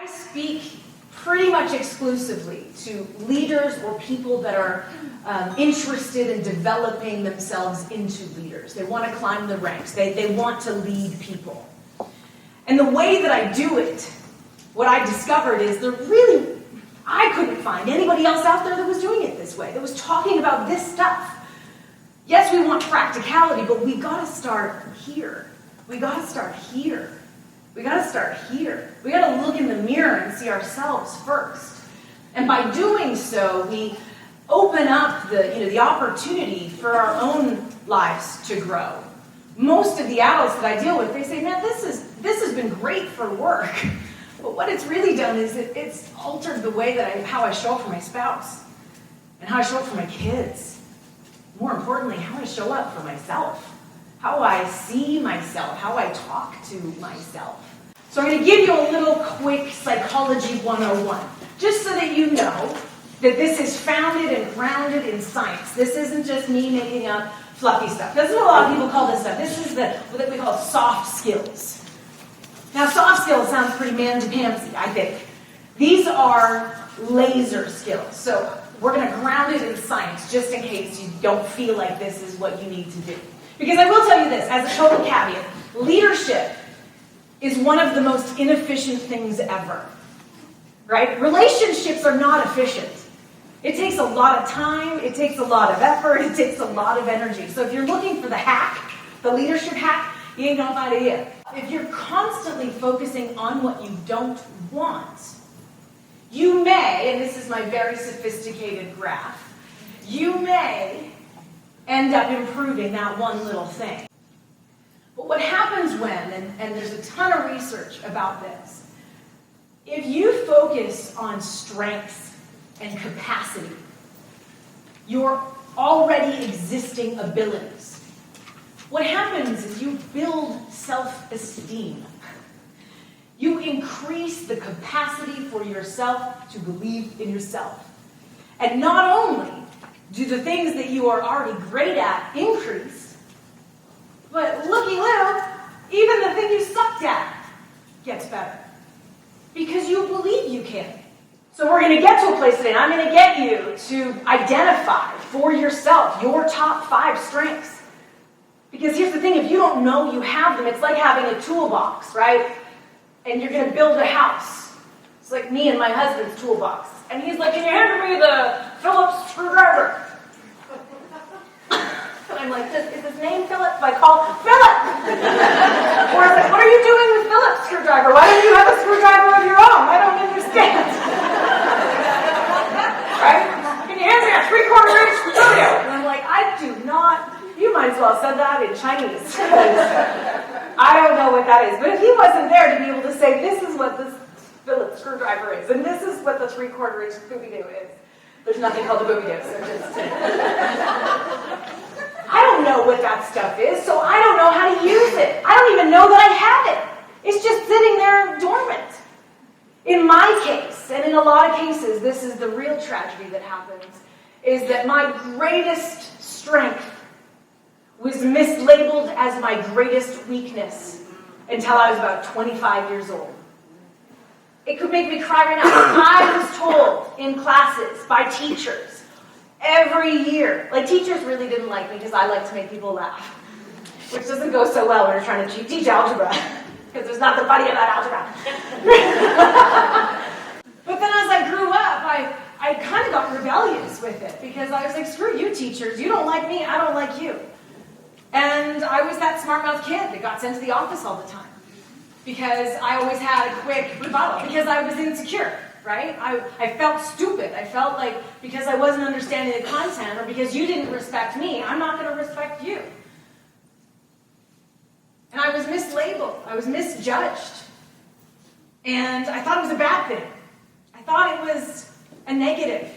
I speak pretty much exclusively to leaders or people that are interested in developing themselves into leaders. They want to climb the ranks. They want to lead people. And the way that I do it, what I discovered is I couldn't find anybody else out there that was doing it this way, that was talking about this stuff. Yes, we want practicality, but we got to start here. We got to start here. We got to start here. We got to look in the mirror and see ourselves first. And by doing so, we open up the opportunity for our own lives to grow. Most of the adults that I deal with, they say, man, this has been great for work. But what it's really done is it's altered the way that how I show up for my spouse and how I show up for my kids. More importantly, how I show up for myself. How I see myself, how I talk to myself. So I'm going to give you a little quick Psychology 101, just so that you know that this is founded and grounded in science. This isn't just me making up fluffy stuff. That's what a lot of people call this stuff. This is what we call soft skills. Now, soft skills sounds pretty man-to-pantsy, I think. These are laser skills. So we're going to ground it in science, just in case you don't feel like this is what you need to do. Because I will tell you this, as a total caveat, leadership is one of the most inefficient things ever, right? Relationships are not efficient. It takes a lot of time, it takes a lot of effort, it takes a lot of energy. So if you're looking for the hack, the leadership hack, you ain't gonna find it here. If you're constantly focusing on what you don't want, you may, and this is my very sophisticated graph, you may end up improving that one little thing. But what happens when, and there's a ton of research about this, if you focus on strengths and capacity, your already existing abilities, what happens is you build self-esteem. You increase the capacity for yourself to believe in yourself. And not only do the things that you are already great at increase, but looky-loo, even the thing you sucked at gets better. Because you believe you can. So we're going to get to a place today, and I'm going to get you to identify for yourself your top 5 strengths. Because here's the thing, if you don't know you have them, it's like having a toolbox, right? And you're going to build a house. It's like me and my husband's toolbox. And he's like, can you hand me the Phillips screwdriver? And I'm like, is his name Philip? So I call Philip! Or I was like, what are you doing with Philip's screwdriver? Why don't you have a screwdriver of your own? I don't understand. Right? Can you hand me a 3/4 inch screwdriver? And I'm like, I do not. You might as well have said that in Chinese. I don't know what that is. But if he wasn't there to be able to say, this is what this Phillips screwdriver is, and this is what the 3/4 inch Scooby-Doo is. There's nothing called a Scooby-Doo, so just... I don't know what that stuff is, so I don't know how to use it. I don't even know that I have it. It's just sitting there dormant. In my case, and in a lot of cases, this is the real tragedy that happens, is that my greatest strength was mislabeled as my greatest weakness until I was about 25 years old. It could make me cry right now. I was told in classes by teachers every year, like teachers really didn't like me because I like to make people laugh, which doesn't go so well when you're trying to teach algebra, because there's nothing funny about algebra. But then as I grew up, I kind of got rebellious with it, because I was like, screw you teachers, you don't like me, I don't like you. And I was that smart-mouthed kid that got sent to the office all the time, because I always had a quick rebuttal, because I was insecure, right? I felt stupid. I felt like because I wasn't understanding the content, or because you didn't respect me, I'm not going to respect you. And I was mislabeled. I was misjudged. And I thought it was a bad thing. I thought it was a negative.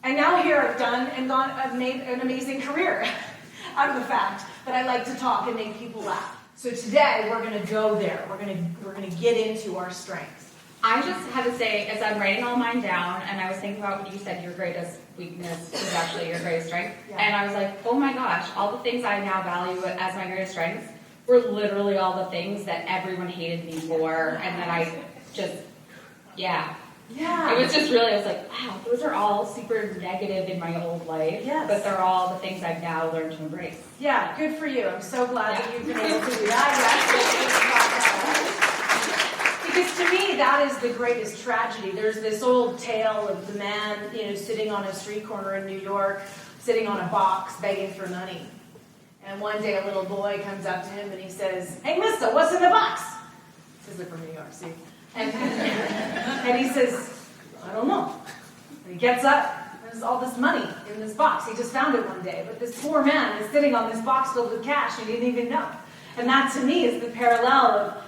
And now here I've made an amazing career out of the fact that I like to talk and make people laugh. So today we're going to go there. We're going to get into our strengths. I just had to say, as I'm writing all mine down, and I was thinking about what you said your greatest weakness is actually your greatest strength, and I was like, oh my gosh, all the things I now value as my greatest strengths were literally all the things that everyone hated me for, and that I just Yeah. Yeah. It was just really, I was like, wow, those are all super negative in my old life. Yes. But they're all the things I've now learned to embrace. Yeah, good for you. I'm so glad that you've been able to do that. Yes. Because to me, that is the greatest tragedy. There's this old tale of the man, sitting on a street corner in New York, sitting on a box begging for money. And one day a little boy comes up to him and he says, "Hey, mister, what's in the box?" Because they're from New York, see? And he says, "I don't know." And he gets up, there's all this money in this box. He just found it one day. But this poor man is sitting on this box filled with cash and he didn't even know. And that to me is the parallel of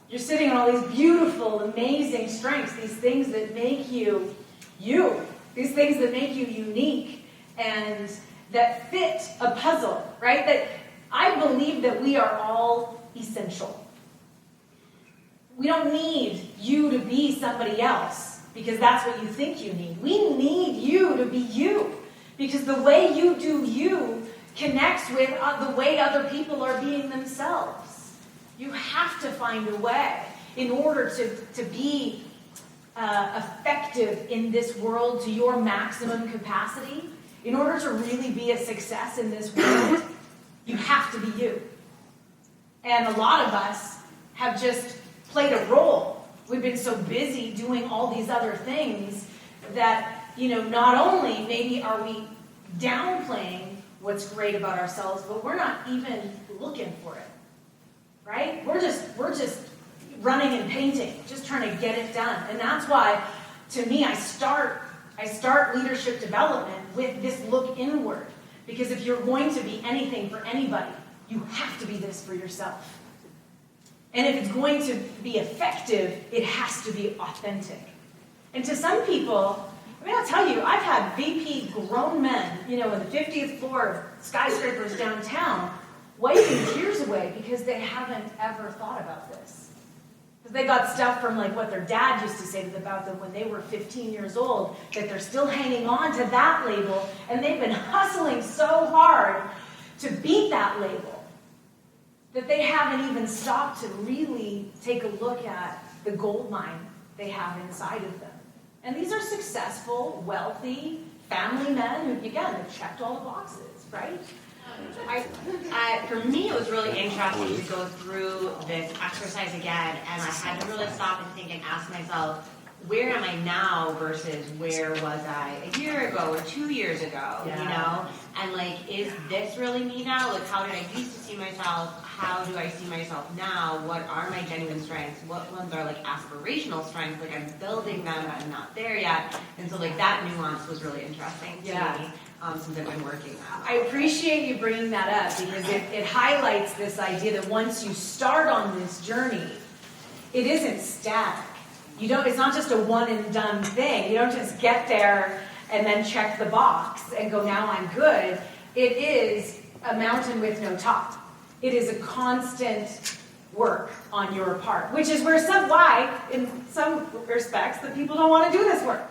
you're sitting on all these beautiful, amazing strengths, these things that make you you, these things that make you unique and that fit a puzzle, right? That I believe that we are all essential. We don't need you to be somebody else because that's what you think you need. We need you to be you because the way you do you connects with the way other people are being themselves. You have to find a way in order to be effective in this world to your maximum capacity. In order to really be a success in this world, you have to be you. And a lot of us have just played a role. We've been so busy doing all these other things that, not only maybe are we downplaying what's great about ourselves, but we're not even looking for it, right? We're just running and painting, just trying to get it done. And that's why, to me, I start leadership development with this look inward. Because if you're going to be anything for anybody, you have to be this for yourself. And if it's going to be effective, it has to be authentic. And to some people, I'll tell you, I've had VP grown men, in the 50th floor of skyscrapers downtown, wiping tears away because they haven't ever thought about this. Because they got stuff from what their dad used to say about them when they were 15 years old, that they're still hanging on to that label, and they've been hustling so hard to beat that label that they haven't even stopped to really take a look at the gold mine they have inside of them. And these are successful, wealthy, family men who, again, have checked all the boxes, right? For me, it was really interesting to go through this exercise again, and I had to really stop and think and ask myself, where am I now versus where was I a year ago or 2 years ago, And is this really me now? How did I used to see myself? How do I see myself now? What are my genuine strengths? What ones are aspirational strengths? I'm building them, but I'm not there yet. And so that nuance was really interesting to me. Since I've been working that. I appreciate you bringing that up because it highlights this idea that once you start on this journey, it isn't static. It's not just a one and done thing. You don't just get there and then check the box and go, now I'm good. It is a mountain with no top. It is a constant work on your part, which is why, in some respects, the people don't want to do this work.